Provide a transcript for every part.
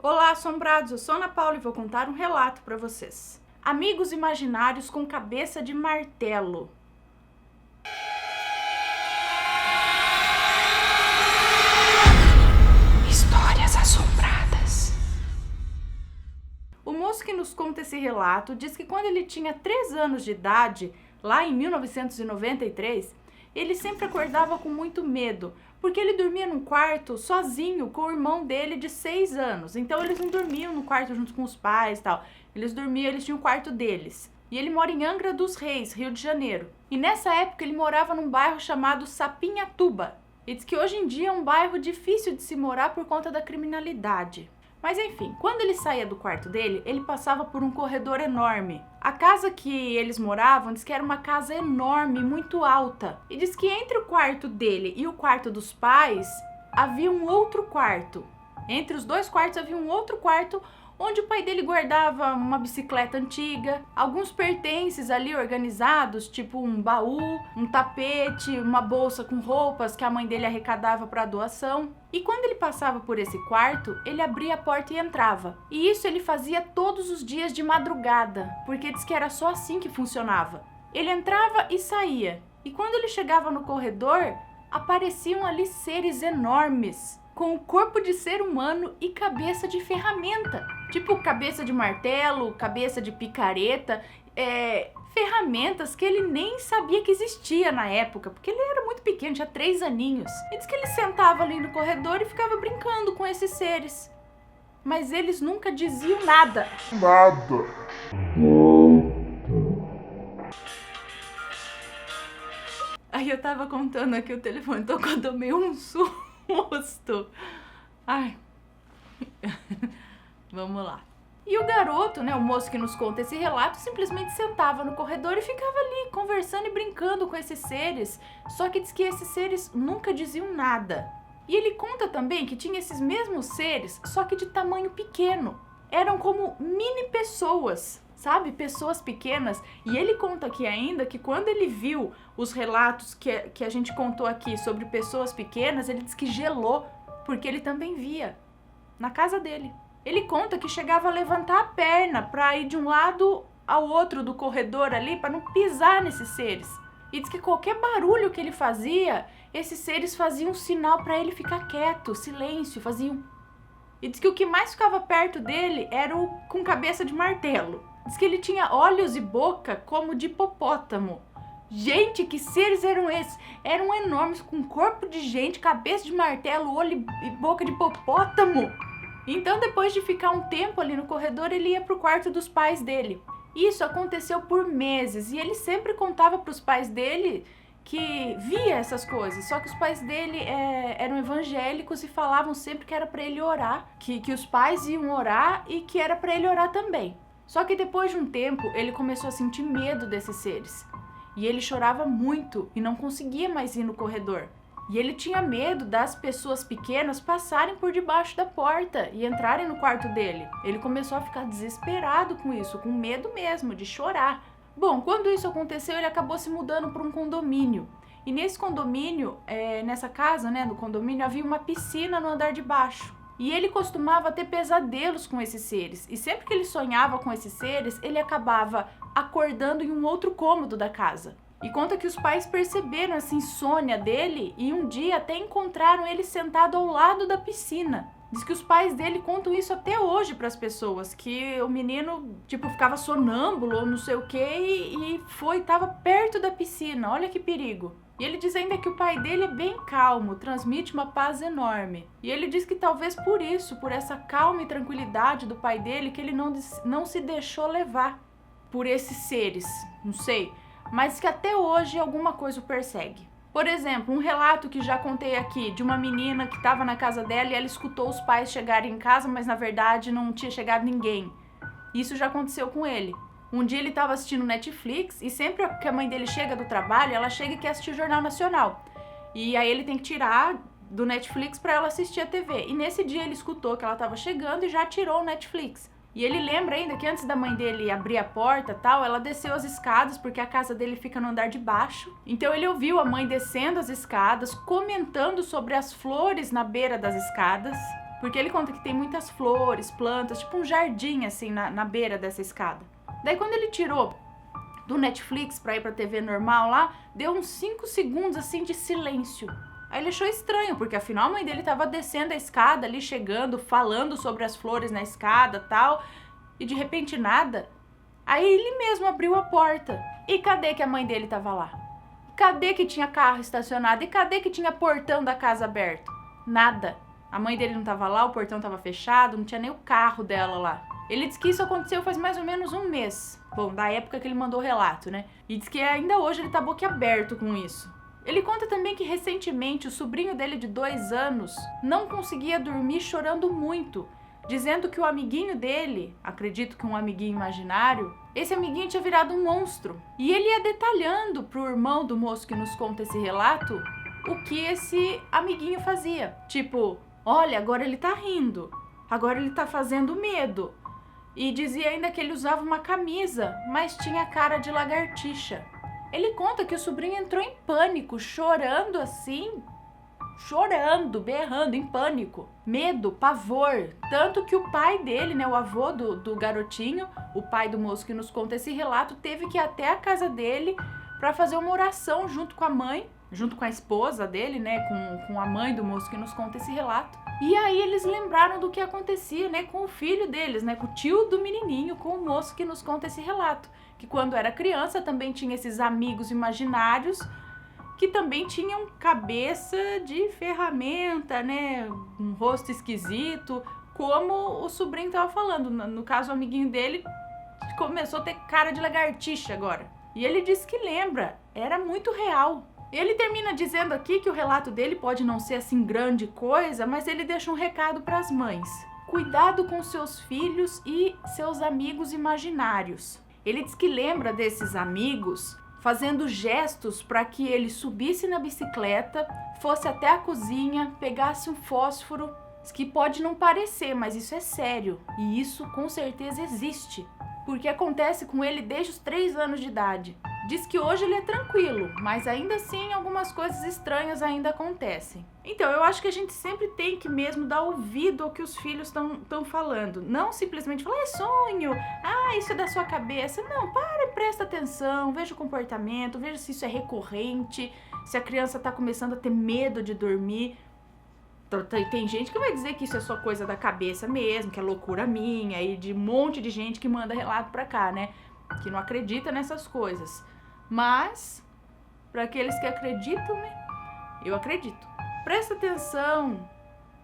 Olá, assombrados! Eu sou Ana Paula e vou contar um relato para vocês. Amigos imaginários com cabeça de martelo. Histórias assombradas. O moço que nos conta esse relato diz que quando ele tinha 3 anos de idade, lá em 1993, ele sempre acordava com muito medo, porque ele dormia num quarto sozinho com o irmão dele de 6 anos. Então eles não dormiam no quarto junto com os pais e tal. Eles tinham o quarto deles. E ele mora em Angra dos Reis, Rio de Janeiro. E nessa época ele morava num bairro chamado Sapinhatuba. E diz que hoje em dia é um bairro difícil de se morar por conta da criminalidade. Mas enfim, quando ele saía do quarto dele, ele passava por um corredor enorme. A casa que eles moravam diz que era uma casa enorme, muito alta. E diz que entre o quarto dele e o quarto dos pais, havia um outro quarto. Entre os dois quartos havia um outro quarto onde o pai dele guardava uma bicicleta antiga, alguns pertences ali organizados, tipo um baú, um tapete, uma bolsa com roupas que a mãe dele arrecadava para doação. E quando ele passava por esse quarto, ele abria a porta e entrava. E isso ele fazia todos os dias de madrugada, porque diz que era só assim que funcionava. Ele entrava e saía. E quando ele chegava no corredor, apareciam ali seres enormes, com o corpo de ser humano e cabeça de ferramenta. Tipo cabeça de martelo, cabeça de picareta, ferramentas que ele nem sabia que existia na época, porque ele era muito pequeno, tinha 3 aninhos. E diz que ele sentava ali no corredor e ficava brincando com esses seres. Mas eles nunca diziam nada. Aí eu tava contando aqui, o telefone tocou, eu tomei um susto. Ai. Vamos lá. E o garoto, o moço que nos conta esse relato, simplesmente sentava no corredor e ficava ali, conversando e brincando com esses seres. Só que diz que esses seres nunca diziam nada. E ele conta também que tinha esses mesmos seres, só que de tamanho pequeno. Eram como mini pessoas, sabe? Pessoas pequenas. E ele conta aqui ainda que quando ele viu os relatos que a gente contou aqui sobre pessoas pequenas, ele diz que gelou, porque ele também via na casa dele. Ele conta que chegava a levantar a perna para ir de um lado ao outro do corredor ali, para não pisar nesses seres. E diz que qualquer barulho que ele fazia, esses seres faziam um sinal para ele ficar quieto, silêncio, faziam. E diz que o que mais ficava perto dele era o com cabeça de martelo. Diz que ele tinha olhos e boca como de hipopótamo. Gente, que seres eram esses? Eram enormes, com corpo de gente, cabeça de martelo, olho e boca de hipopótamo. Então, depois de ficar um tempo ali no corredor, ele ia pro quarto dos pais dele. Isso aconteceu por meses e ele sempre contava pros pais dele que via essas coisas. Só que os pais dele eram evangélicos e falavam sempre que era para ele orar, que os pais iam orar e que era para ele orar também. Só que depois de um tempo, ele começou a sentir medo desses seres. E ele chorava muito e não conseguia mais ir no corredor. E ele tinha medo das pessoas pequenas passarem por debaixo da porta e entrarem no quarto dele. Ele começou a ficar desesperado com isso, com medo mesmo, de chorar. Bom, quando isso aconteceu, ele acabou se mudando para um condomínio. E nesse condomínio, nessa casa, no condomínio, havia uma piscina no andar de baixo. E ele costumava ter pesadelos com esses seres. E sempre que ele sonhava com esses seres, ele acabava acordando em um outro cômodo da casa. E conta que os pais perceberam essa insônia dele e um dia até encontraram ele sentado ao lado da piscina. Diz que os pais dele contam isso até hoje para as pessoas, que o menino, ficava sonâmbulo ou não sei o quê e estava perto da piscina. Olha que perigo. E ele diz ainda que o pai dele é bem calmo, transmite uma paz enorme. E ele diz que talvez por isso, por essa calma e tranquilidade do pai dele, que ele não se deixou levar por esses seres, não sei, mas que até hoje alguma coisa o persegue. Por exemplo, um relato que já contei aqui de uma menina que estava na casa dela e ela escutou os pais chegarem em casa, mas na verdade não tinha chegado ninguém. Isso já aconteceu com ele. Um dia ele estava assistindo Netflix e sempre que a mãe dele chega do trabalho, ela chega e quer assistir o Jornal Nacional. E aí ele tem que tirar do Netflix para ela assistir a TV. E nesse dia ele escutou que ela estava chegando e já tirou o Netflix. E ele lembra ainda que antes da mãe dele abrir a porta tal, ela desceu as escadas, porque a casa dele fica no andar de baixo. Então ele ouviu a mãe descendo as escadas, comentando sobre as flores na beira das escadas. Porque ele conta que tem muitas flores, plantas, tipo um jardim assim na beira dessa escada. Daí quando ele tirou do Netflix pra ir pra TV normal lá, deu uns 5 segundos assim de silêncio. Aí ele achou estranho, porque afinal a mãe dele tava descendo a escada ali, chegando, falando sobre as flores na escada e tal, e de repente nada. Aí ele mesmo abriu a porta. E cadê que a mãe dele tava lá? Cadê que tinha carro estacionado? E cadê que tinha portão da casa aberto? Nada. A mãe dele não tava lá, o portão tava fechado, não tinha nem o carro dela lá. Ele disse que isso aconteceu faz mais ou menos um mês. Bom, da época que ele mandou o relato, né? E diz que ainda hoje ele tá boquiaberto com isso. Ele conta também que recentemente o sobrinho dele de 2 anos não conseguia dormir chorando muito, dizendo que o amiguinho dele, acredito que um amiguinho imaginário, esse amiguinho tinha virado um monstro. E ele ia detalhando pro irmão do moço que nos conta esse relato o que esse amiguinho fazia. Tipo, olha, agora ele tá rindo, agora ele tá fazendo medo. E dizia ainda que ele usava uma camisa, mas tinha cara de lagartixa. Ele conta que o sobrinho entrou em pânico, chorando assim, berrando, em pânico. Medo, pavor. Tanto que o pai dele, né, o avô do garotinho, o pai do moço que nos conta esse relato, teve que ir até a casa dele para fazer uma oração junto com a mãe, junto com a esposa dele, né, com a mãe do moço que nos conta esse relato. E aí eles lembraram do que acontecia, né, com o filho deles, né, com o tio do menininho, com o moço que nos conta esse relato. Que quando era criança também tinha esses amigos imaginários que também tinham cabeça de ferramenta, né, um rosto esquisito, como o sobrinho estava falando. No caso, o amiguinho dele começou a ter cara de lagartixa agora. E ele disse que lembra, era muito real. Ele termina dizendo aqui que o relato dele pode não ser assim grande coisa, mas ele deixa um recado para as mães. Cuidado com seus filhos e seus amigos imaginários. Ele diz que lembra desses amigos fazendo gestos para que ele subisse na bicicleta, fosse até a cozinha, pegasse um fósforo. Diz que pode não parecer, mas isso é sério. E isso com certeza existe, porque acontece com ele desde os 3 anos de idade. Diz que hoje ele é tranquilo, mas ainda assim algumas coisas estranhas ainda acontecem. Então eu acho que a gente sempre tem que mesmo dar ouvido ao que os filhos estão falando. Não simplesmente falar, é sonho, isso é da sua cabeça. Não, para e presta atenção, veja o comportamento, veja se isso é recorrente, se a criança está começando a ter medo de dormir. Tem gente que vai dizer que isso é só coisa da cabeça mesmo, que é loucura minha, e de um monte de gente que manda relato pra cá, né? Que não acredita nessas coisas. Mas, para aqueles que acreditam, né? Eu acredito. Presta atenção.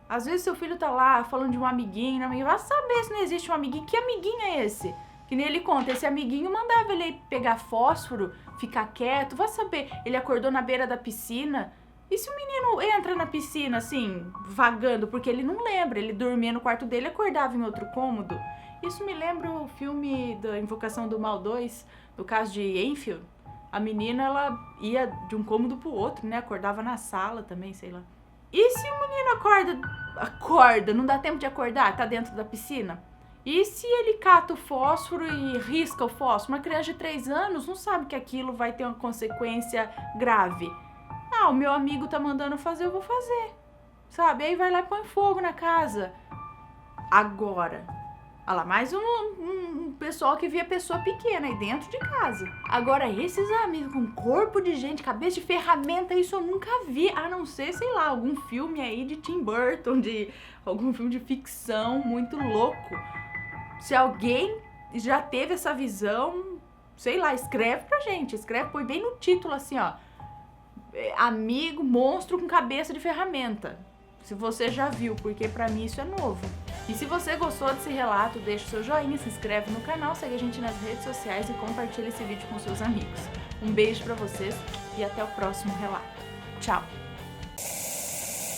Às vezes seu filho tá lá falando de um amiguinho, vai saber se não existe um amiguinho. Que amiguinho é esse? Que nem ele conta, esse amiguinho mandava ele pegar fósforo, ficar quieto, vai saber. Ele acordou na beira da piscina. E se o menino entra na piscina, assim, vagando, porque ele não lembra, ele dormia no quarto dele e acordava em outro cômodo? Isso me lembra o filme da Invocação do Mal 2, no caso de Enfield. A menina, ela ia de um cômodo pro outro, né? Acordava na sala também, sei lá. E se o menino acorda, não dá tempo de acordar, tá dentro da piscina? E se ele cata o fósforo e risca o fósforo? Uma criança de 3 anos não sabe que aquilo vai ter uma consequência grave. O meu amigo tá mandando fazer, eu vou fazer. Sabe? Aí vai lá e põe fogo na casa. Agora, olha lá, mais um pessoal que via pessoa pequena aí dentro de casa. Agora, esses amigos com corpo de gente, cabeça de ferramenta, isso eu nunca vi. A não ser, sei lá, algum filme aí de Tim Burton, algum filme de ficção muito louco. Se alguém já teve essa visão, sei lá, escreve pra gente. Põe bem no título assim, ó. Amigo monstro com cabeça de ferramenta. Se você já viu, porque pra mim isso é novo. E se você gostou desse relato, deixa o seu joinha, se inscreve no canal, segue a gente nas redes sociais e compartilha esse vídeo com seus amigos. Um beijo pra vocês e até o próximo relato. Tchau!